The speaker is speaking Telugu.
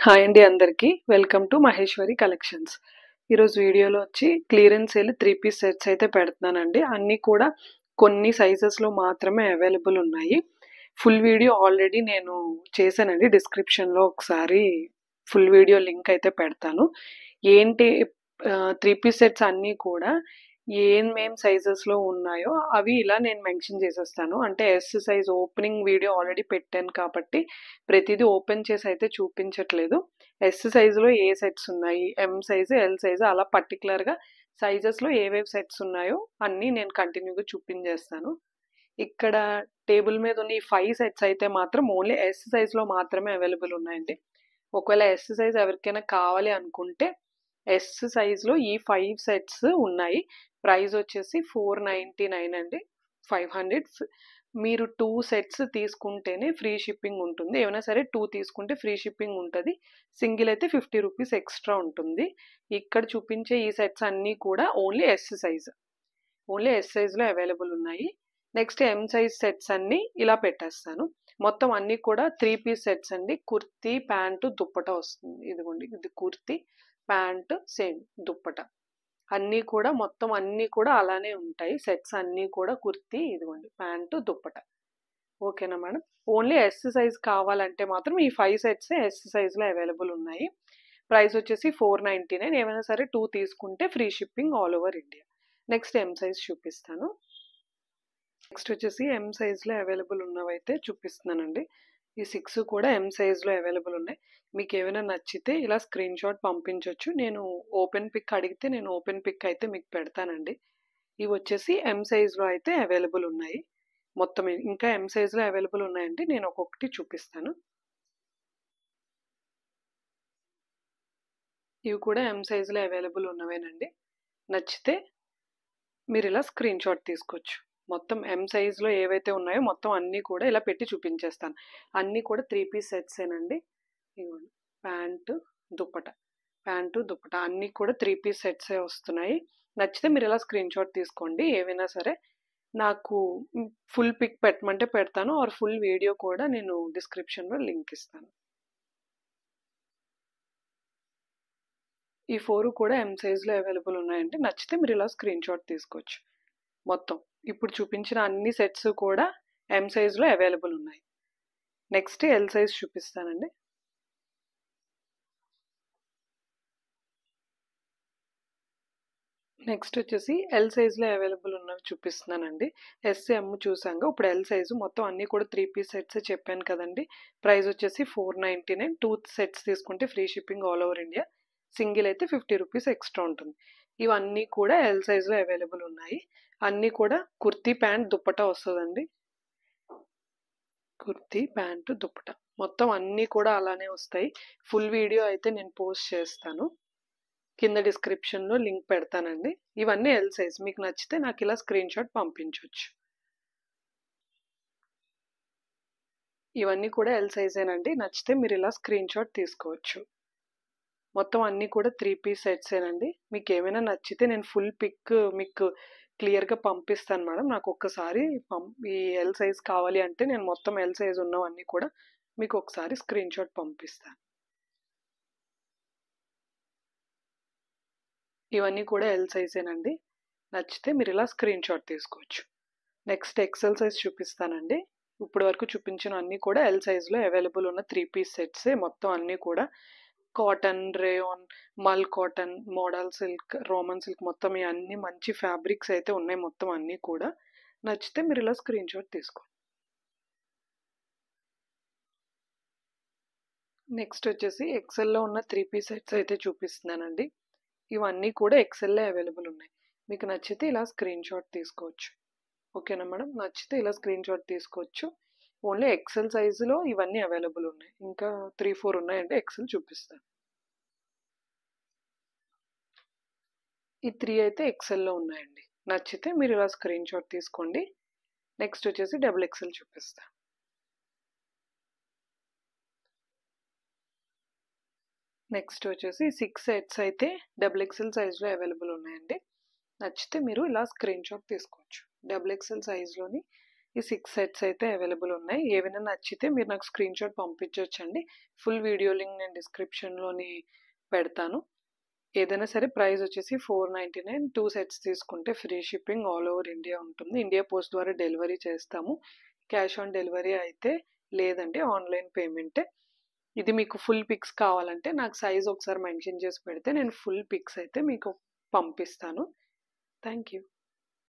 హాయ్ అండి అందరికీ వెల్కమ్ టు మహేశ్వరి కలెక్షన్స్. ఈరోజు వీడియోలో వచ్చి క్లియరెన్స్ సేల్ 3 పీస్ సెట్స్ అయితే పెడుతున్నానండి. అన్నీ కూడా కొన్ని సైజెస్లో మాత్రమే అవైలబుల్ ఉన్నాయి. ఫుల్ వీడియో ఆల్రెడీ నేను చేశానండి. డిస్క్రిప్షన్లో ఒకసారి ఫుల్ వీడియో లింక్ అయితే పెడతాను. ఏంటి 3 పీస్ సెట్స్ అన్నీ కూడా ఏమేం సైజెస్లో ఉన్నాయో అవి ఇలా నేను మెన్షన్ చేసేస్తాను. అంటే S size opening video already పెట్టాను కాబట్టి ప్రతిదీ ఓపెన్ చేసి అయితే చూపించట్లేదు. ఎస్ సైజులో ఏ సెట్స్ ఉన్నాయి, ఎం సైజు, ఎల్ సైజు అలా పర్టికులర్గా సైజెస్లో ఏవేవి సెట్స్ ఉన్నాయో అన్నీ నేను కంటిన్యూగా చూపించేస్తాను. ఇక్కడ టేబుల్ మీద ఉన్న ఈ 5 సెట్స్ అయితే మాత్రం ఓన్లీ ఎస్ సైజులో మాత్రమే అవైలబుల్ ఉన్నాయండి. ఒకవేళ ఎస్ సైజ్ ఎవరికైనా కావాలి అనుకుంటే ఎస్ సైజ్లో ఈ 5 సెట్స్ ఉన్నాయి. ప్రైస్ వచ్చేసి 499 అండి. 500. మీరు 2 సెట్స్ తీసుకుంటేనే ఫ్రీ షిప్పింగ్ ఉంటుంది. ఏమైనా సరే 2 తీసుకుంటే ఫ్రీ షిప్పింగ్ ఉంటుంది. సింగిల్ అయితే 50 రూపీస్ ఎక్స్ట్రా ఉంటుంది. ఇక్కడ చూపించే ఈ సెట్స్ అన్నీ కూడా only S size. Only S సైజ్లో అవైలబుల్ ఉన్నాయి. నెక్స్ట్ ఎం సైజ్ సెట్స్ అన్నీ ఇలా పెట్టేస్తాను. మొత్తం అన్నీ కూడా 3 పీస్ సెట్స్ అండి. కుర్తీ, ప్యాంటు, దుప్పటా వస్తుంది. ఇదిగోండి, ఇది కుర్తీ, ప్యాంటు, సేమ్ దుప్పటా. అన్నీ కూడా మొత్తం అన్నీ కూడా అలానే ఉంటాయి. సెట్స్ అన్నీ కూడా కుర్తీ, ఇదిగోండి ప్యాంటు, దుప్పటా. ఓకేనా మేడం? ఓన్లీ ఎస్ సైజ్ కావాలంటే మాత్రం ఈ 5 సెట్స్ ఎస్ సైజ్లో అవైలబుల్ ఉన్నాయి. ప్రైస్ వచ్చేసి 499. ఏమైనా సరే 2 తీసుకుంటే free shipping all over India. Next M size చూపిస్తాను. నెక్స్ట్ వచ్చేసి ఎం సైజ్లో అవైలబుల్ ఉన్నవైతే చూపిస్తున్నానండి. ఈ 6 కూడా ఎం సైజ్లో అవైలబుల్ ఉన్నాయి. మీకు ఏమైనా నచ్చితే ఇలా స్క్రీన్ షాట్ పంపించవచ్చు. నేను ఓపెన్ పిక్ అడిగితే నేను ఓపెన్ పిక్ అయితే మీకు పెడతానండి. ఇవి వచ్చేసి ఎం సైజ్లో అయితే అవైలబుల్ ఉన్నాయి. మొత్తం ఇంకా ఎం సైజ్లో అవైలబుల్ ఉన్నాయండి. నేను ఒక్కొక్కటి చూపిస్తాను. ఇవి కూడా ఎం సైజ్లో అవైలబుల్ ఉన్నవేనండి. నచ్చితే మీరు ఇలా స్క్రీన్ షాట్ తీసుకోవచ్చు. మొత్తం ఎం సైజ్లో ఏవైతే ఉన్నాయో మొత్తం అన్నీ కూడా ఇలా పెట్టి చూపించేస్తాను. అన్నీ కూడా 3 పీస్ సెట్సేనండి. ఇవ్వండి, ప్యాంటు, దుప్పటా, ప్యాంటు, దుప్పటా అన్నీ కూడా 3 పీస్ సెట్సే వస్తున్నాయి. నచ్చితే మీరు ఇలా స్క్రీన్ షాట్ తీసుకోండి. ఏవైనా సరే నాకు ఫుల్ పిక్ పెట్టమంటే పెడతాను. ఆర్ ఫుల్ వీడియో కూడా నేను డిస్క్రిప్షన్లో లింక్ ఇస్తాను. ఈ 4 కూడా ఎం సైజ్లో అవైలబుల్ ఉన్నాయండి. నచ్చితే మీరు ఇలా స్క్రీన్ షాట్ తీసుకోవచ్చు. మొత్తం ఇప్పుడు చూపించిన అన్ని సెట్స్ కూడా ఎం సైజ్లో అవైలబుల్ ఉన్నాయి. నెక్స్ట్ ఎల్ సైజ్ చూపిస్తానండి. నెక్స్ట్ వచ్చేసి ఎల్ సైజ్లో అవైలబుల్ ఉన్నవి చూపిస్తున్నానండి. ఎస్, ఎం చూసాక ఇప్పుడు ఎల్ సైజు మొత్తం అన్నీ కూడా 3 పీస్ సెట్స్ చెప్పాను కదండి. ప్రైస్ వచ్చేసి 499. 2 సెట్స్ తీసుకుంటే free shipping all over India. Single అయితే 50 రూపీస్ ఎక్స్ట్రా ఉంటుంది. ఇవన్నీ కూడా ఎల్ సైజ్లో అవైలబుల్ ఉన్నాయి. అన్నీ కూడా కుర్తీ, ప్యాంట్, దుప్పటా వస్తుందండి. కుర్తీ, ప్యాంటు, దుప్పటా మొత్తం అన్నీ కూడా అలానే వస్తాయి. ఫుల్ వీడియో అయితే నేను పోస్ట్ చేస్తాను. కింద డిస్క్రిప్షన్లో లింక్ పెడతానండి. ఇవన్నీ ఎల్ సైజ్. మీకు నచ్చితే నాకు ఇలా స్క్రీన్ షాట్ పంపించవచ్చు. ఇవన్నీ కూడా ఎల్ సైజేనండి. నచ్చితే మీరు ఇలా స్క్రీన్ షాట్ తీసుకోవచ్చు. మొత్తం అన్నీ కూడా 3 పీస్ సెట్సేనండి. మీకు ఏమైనా నచ్చితే నేను ఫుల్ పిక్ మీకు క్లియర్గా పంపిస్తాను మేడం. నాకు ఒక్కసారి ఈ ఎల్ సైజ్ కావాలి అంటే నేను మొత్తం ఎల్ సైజ్ ఉన్నవన్నీ కూడా మీకు ఒకసారి స్క్రీన్ షాట్ పంపిస్తాను. ఇవన్నీ కూడా ఎల్ సైజేనండి. నచ్చితే మీరు ఇలా స్క్రీన్ షాట్ తీసుకోవచ్చు. నెక్స్ట్ ఎక్సెల్ సైజ్ చూపిస్తానండి. ఇప్పుడు వరకు చూపించిన అన్నీ కూడా ఎల్ సైజ్లో అవైలబుల్ ఉన్న 3 పీస్ సెట్సే. మొత్తం అన్నీ కూడా కాటన్, రేయాన్, మల్ cotton, model silk, Roman silk మొత్తం ఈ అన్ని మంచి ఫ్యాబ్రిక్స్ అయితే ఉన్నాయి. మొత్తం అన్నీ కూడా నచ్చితే మీరు ఇలా స్క్రీన్ షాట్ తీసుకోండి. నెక్స్ట్ వచ్చేసి ఎక్సెల్లో ఉన్న 3 పీస్ సెట్స్ అయితే చూపిస్తున్నానండి. ఇవన్నీ కూడా ఎక్సెల్లో అవైలబుల్ ఉన్నాయి. మీకు నచ్చితే ఇలా స్క్రీన్ షాట్ తీసుకోవచ్చు. ఓకేనా మేడం? నచ్చితే ఇలా స్క్రీన్ షాట్ తీసుకోవచ్చు. ఓన్లీ ఎక్సెల్ సైజులో ఇవన్నీ అవైలబుల్ ఉన్నాయి. ఇంకా 3, 4 ఉన్నాయండి. ఎక్సెల్ చూపిస్తాను. ఈ 3 అయితే ఎక్సెల్లో ఉన్నాయండి. నచ్చితే మీరు ఇలా స్క్రీన్ షాట్ తీసుకోండి. నెక్స్ట్ వచ్చేసి డబుల్ ఎక్సెల్ చూపిస్తాను. నెక్స్ట్ వచ్చేసి 6 సెట్స్ అయితే డబుల్ ఎక్సెల్ సైజులో అవైలబుల్ ఉన్నాయండి. నచ్చితే మీరు ఇలా స్క్రీన్ షాట్ తీసుకోవచ్చు. డబుల్ ఎక్సెల్ సైజులోని ఈ 6 సెట్స్ అయితే అవైలబుల్ ఉన్నాయి. ఏవైనా నచ్చితే మీరు నాకు స్క్రీన్ షాట్ పంపించొచ్చండి. ఫుల్ వీడియో లింక్ నేను డిస్క్రిప్షన్‌లోని పెడతాను. ఏదైనా సరే ప్రైస్ వచ్చేసి 499. 2 సెట్స్ తీసుకుంటే free shipping all over India ఉంటుంది. ఇండియా పోస్ట్ ద్వారా డెలివరీ చేస్తాము. క్యాష్ ఆన్ డెలివరీ అయితే లేదండి, ఆన్లైన్ పేమెంటే. ఇది మీకు ఫుల్ పిక్స్ కావాలంటే నాకు సైజ్ ఒకసారి మెన్షన్ చేసి పెడితే నేను ఫుల్ పిక్స్ అయితే మీకు పంపిస్తాను. Thank you.